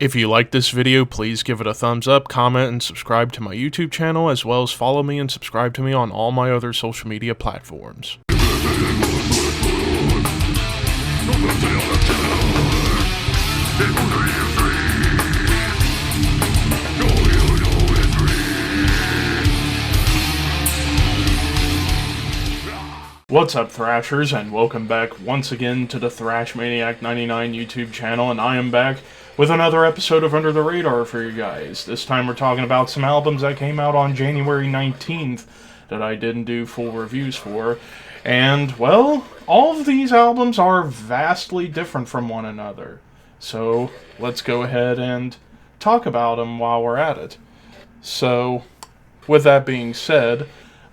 If you like this video, please give it a thumbs up, comment, and subscribe to my YouTube channel, as well as follow me and subscribe to me on all my other social media platforms. What's up, Thrashers, and welcome back once again to the Thrash Maniac 99 YouTube channel, and I am back with another episode of Under the Radar for you guys. This time we're talking about some albums that came out on January 19th that I didn't do full reviews for. And, well, all of these albums are vastly different from one another. So, let's go ahead and talk about them while we're at it. So, with that being said,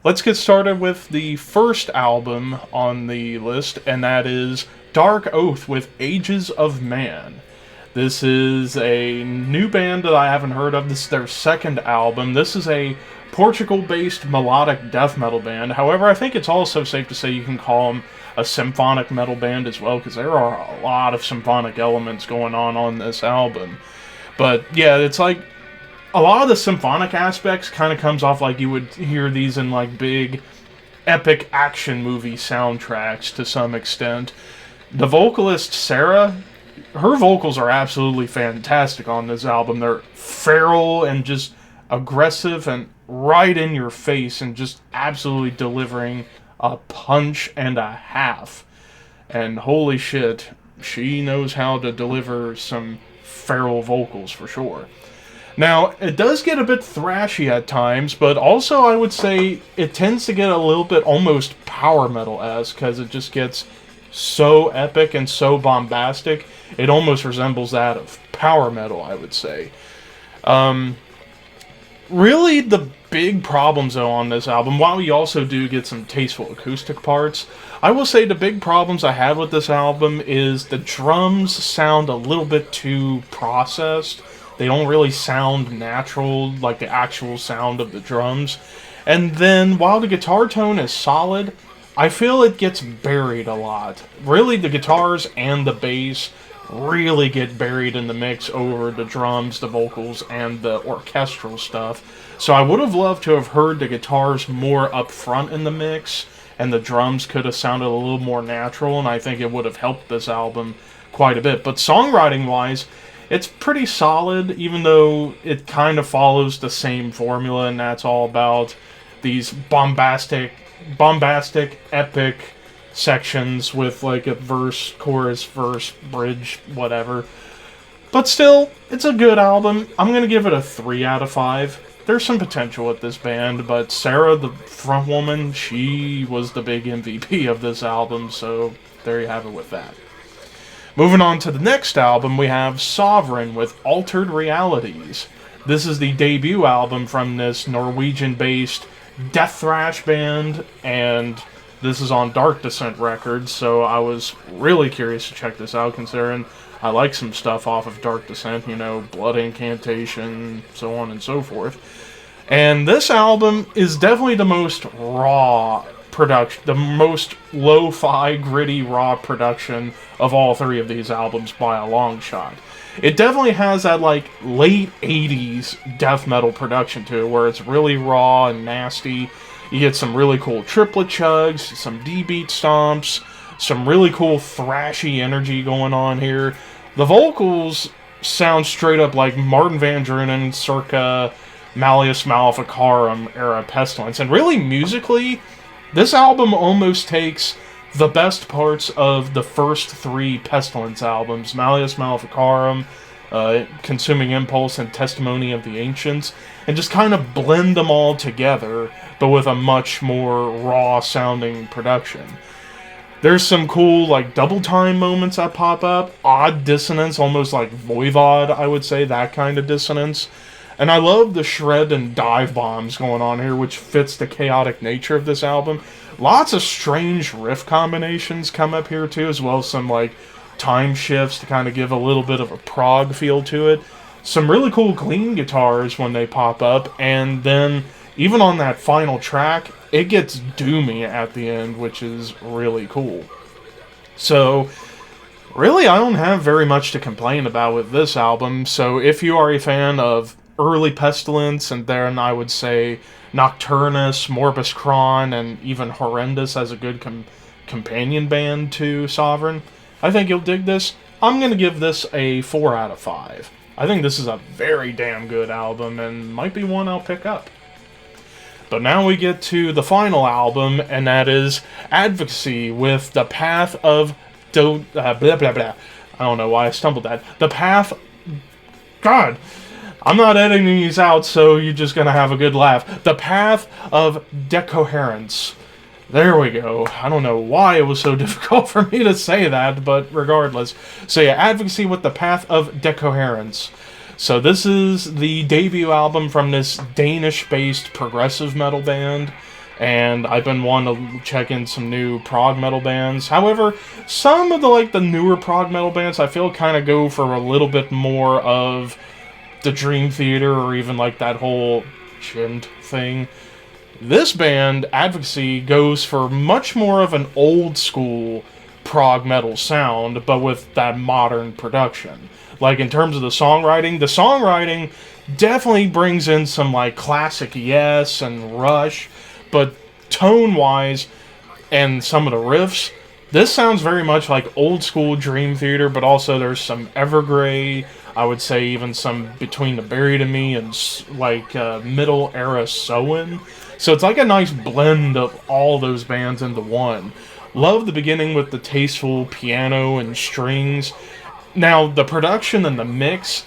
let's get started with the first album on the list, and that is Dark Oath with Ages of Man. This is a new band that I haven't heard of. This is their second album. This is a Portugal-based melodic death metal band. However, I think it's also safe to say you can call them a symphonic metal band as well, because there are a lot of symphonic elements going on this album. But yeah, it's like a lot of the symphonic aspects kind of comes off like you would hear these in like big epic action movie soundtracks to some extent. The vocalist Sarah, her vocals are absolutely fantastic on this album. They're feral and just aggressive and right in your face and just absolutely delivering a punch and a half. And holy shit, she knows how to deliver some feral vocals for sure. Now, it does get a bit thrashy at times, but also I would say it tends to get a little bit almost power metal-esque, because it just gets so epic and so bombastic, it almost resembles that of power metal, I would say. Really, the big problems, though, on this album, while we also do get some tasteful acoustic parts, I will say the big problems I have with this album is the drums sound a little bit too processed. They don't really sound natural, like the actual sound of the drums. And then, while the guitar tone is solid, I feel it gets buried a lot. Really, the guitars and the bass really get buried in the mix over the drums, the vocals, and the orchestral stuff. So I would have loved to have heard the guitars more up front in the mix, and the drums could have sounded a little more natural, and I think it would have helped this album quite a bit. But songwriting-wise, it's pretty solid, even though it kind of follows the same formula, and that's all about these bombastic, epic sections with like a verse, chorus, verse, bridge, whatever. But still, it's a good album. I'm going to give it a 3 out of 5. There's some potential with this band, but Sarah, the front woman, she was the big MVP of this album, so there you have it with that. Moving on to the next album, we have Sovereign with Altered Realities. This is the debut album from this Norwegian-based death thrash band, and this is on Dark Descent Records, so I was really curious to check this out, considering I like some stuff off of Dark Descent, you know, Blood Incantation, so on and so forth. And this album is definitely the most raw production, the most lo-fi, gritty, raw production of all three of these albums by a long shot. It definitely has that, like, late 80s death metal production to it, where it's really raw and nasty. You get some really cool triplet chugs, some D-beat stomps, some really cool thrashy energy going on here. The vocals sound straight up like Martin Van Drunen circa Malleus Maleficarum era Pestilence. And really, musically, this album almost takes the best parts of the first 3 Pestilence albums, Malleus Maleficarum, Consuming Impulse, and Testimony of the Ancients, and just kind of blend them all together, but with a much more raw-sounding production. There's some cool, like, double-time moments that pop up, odd dissonance, almost like Voivod, I would say, that kind of dissonance. And I love the shred and dive bombs going on here, which fits the chaotic nature of this album. Lots of strange riff combinations come up here too, as well as some like time shifts to kind of give a little bit of a prog feel to it. Some really cool clean guitars when they pop up, and then even on that final track, it gets doomy at the end, which is really cool. So Really, I don't have very much to complain about with this album, so if you are a fan of early Pestilence, and then I would say Nocturnus, Morbus Chron, and even Horrendous as a good companion band to Sovereign, I think you'll dig this. I'm going to give this a 4 out of 5. I think this is a very damn good album, and might be one I'll pick up. But now we get to the final album, and that is Advocacy with The Path of blah blah blah. I don't know why I stumbled that. The Path. God, I'm not editing these out, so you're just gonna have a good laugh. The Path of Decoherence. There we go. I don't know why it was so difficult for me to say that, but regardless. So yeah, Advocacy with The Path of Decoherence. So this is the debut album from this Danish-based progressive metal band. And I've been wanting to check in some new prog metal bands. However, some of the newer prog metal bands I feel kind of go for a little bit more of the Dream Theater or even that whole Chind thing. This band, Advocacy, goes for much more of an old school prog metal sound, but with that modern production. In terms of the songwriting definitely brings in some classic Yes and Rush. But tone-wise, and some of the riffs, this sounds very much like old-school Dream Theater, but also there's some Evergrey, I would say even some Between the Buried and Me, and middle-era Soen. So it's a nice blend of all those bands into one. Love the beginning with the tasteful piano and strings. Now, the production and the mix,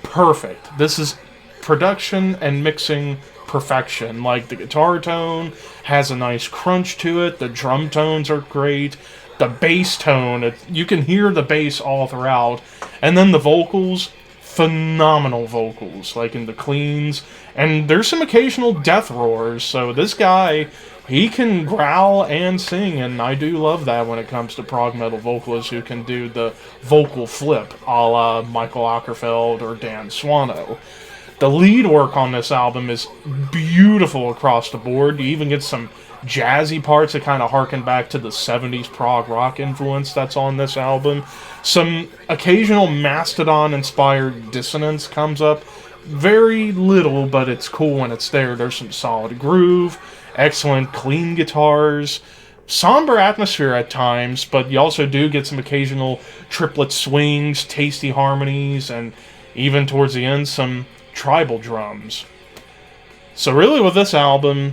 perfect. This is production and mixing perfection. The guitar tone has a nice crunch to it, the drum tones are great, the bass tone, you can hear the bass all throughout, and then the vocals, phenomenal vocals, in the cleans, and there's some occasional death roars, so this guy, he can growl and sing, and I do love that when it comes to prog metal vocalists who can do the vocal flip, a la Michael Ockerfeld or Dan Swano. The lead work on this album is beautiful across the board. You even get some jazzy parts that kind of harken back to the 70s prog rock influence that's on this album. Some occasional Mastodon-inspired dissonance comes up. Very little, but it's cool when it's there. There's some solid groove, excellent clean guitars, somber atmosphere at times, but you also do get some occasional triplet swings, tasty harmonies, and even towards the end, some tribal drums. So really with this album,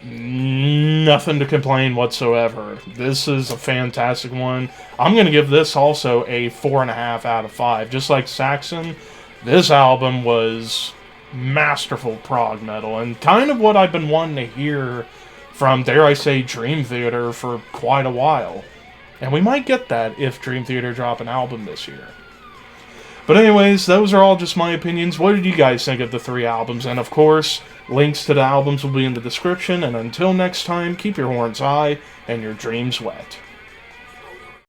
nothing to complain whatsoever. This is a fantastic one. I'm going to give this also a 4.5 out of 5. Just like Saxon, this album was masterful prog metal, and kind of what I've been wanting to hear from, dare I say, Dream Theater for quite a while. And we might get that if Dream Theater drop an album this year. But anyways, those are all just my opinions. What did you guys think of the 3 albums? And of course, links to the albums will be in the description. And until next time, keep your horns high and your dreams wet.